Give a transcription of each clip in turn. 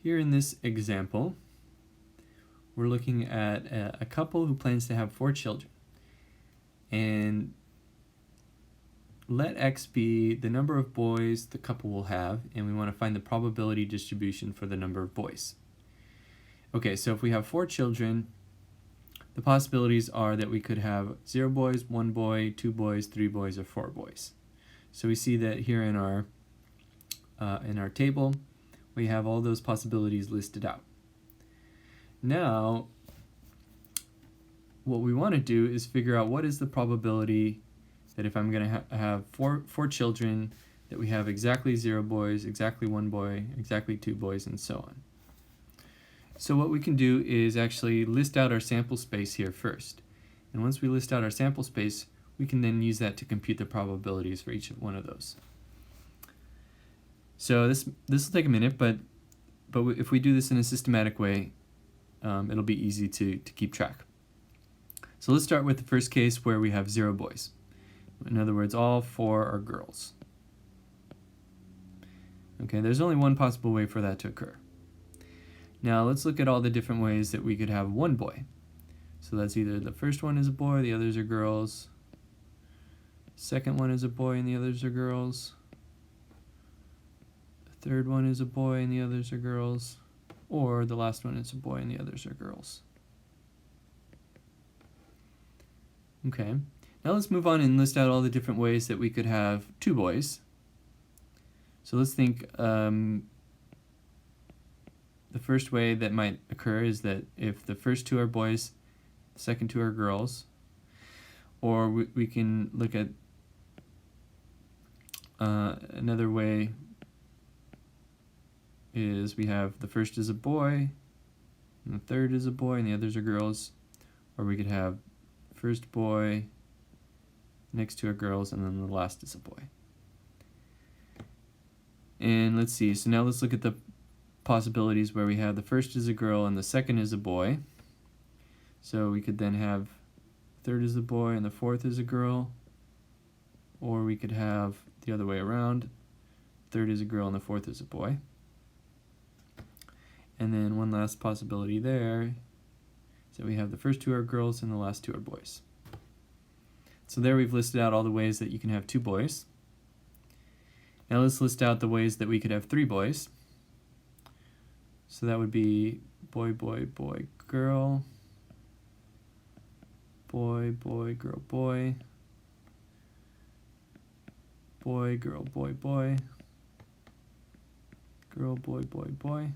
Here in this example, we're looking at a couple who plans to have 4 children. And let X be the number of boys the couple will have, and we want to find the probability distribution for the number of boys. Okay, so if we have 4 children, the possibilities are that we could have 0 boys, 1 boy, 2 boys, 3 boys, or 4 boys. So we see that here in our table, we have all those possibilities listed out. Now, what we want to do is figure out what is the probability that if I'm going to have four children, that we have exactly 0 boys, exactly 1 boy, exactly 2 boys, and so on. So what we can do is actually list out our sample space here first. And once we list out our sample space, we can then use that to compute the probabilities for each one of those. So this will take a minute, but if we do this in a systematic way, it'll be easy to keep track. So let's start with the first case where we have 0 boys. In other words, all 4 are girls. Okay, there's only one possible way for that to occur. Now let's look at all the different ways that we could have 1 boy. So that's either the first one is a boy, the others are girls. Second one is a boy and the others are girls. The third one is a boy and the others are girls. Or the last one is a boy and the others are girls. Okay, now let's move on and list out all the different ways that we could have 2 boys. So let's think the first way that might occur is that if the first 2 are boys, the second 2 are girls. Or we can look at another way is we have the first is a boy, and the third is a boy, and the others are girls. Or we could have first boy, next 2 are girls, and then the last is a boy. And let's see, so now let's look at the possibilities where we have the first is a girl and the second is a boy. So we could then have third is a boy and the fourth is a girl. Or we could have the other way around, third is a girl and the fourth is a boy. And then one last possibility there is that we have the first 2 are girls and the last 2 are boys. So there we've listed out all the ways that you can have 2 boys. Now let's list out the ways that we could have 3 boys. So that would be boy, boy, boy, girl, boy, boy, girl, boy, boy, girl, boy, boy, girl, boy, boy, boy.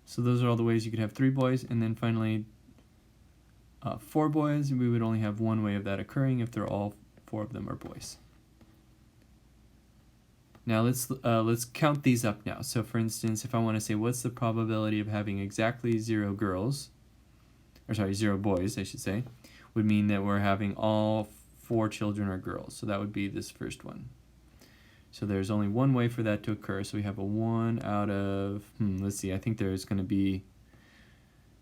So those are all the ways you could have 3 boys, and then finally 4 boys. We would only have one way of that occurring if they're all 4 of them are boys. Now let's count these up now. So for instance, if I want to say what's the probability of having exactly 0 girls, or sorry, 0 boys, I should say, would mean that we're having all 4 children are girls. So that would be this first one. So there's only one way for that to occur. So we have a 1 out of, let's see, I think there's going to be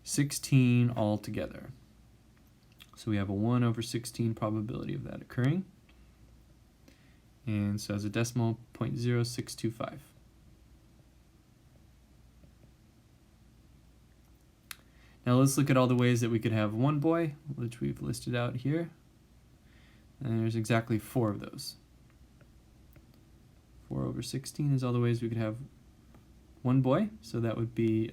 16 altogether. So we have a 1 over 16 probability of that occurring. And so as a decimal, 0.0625. Now let's look at all the ways that we could have 1 boy, which we've listed out here. And there's exactly 4 of those. 4 over 16 is all the ways we could have 1 boy, so that would be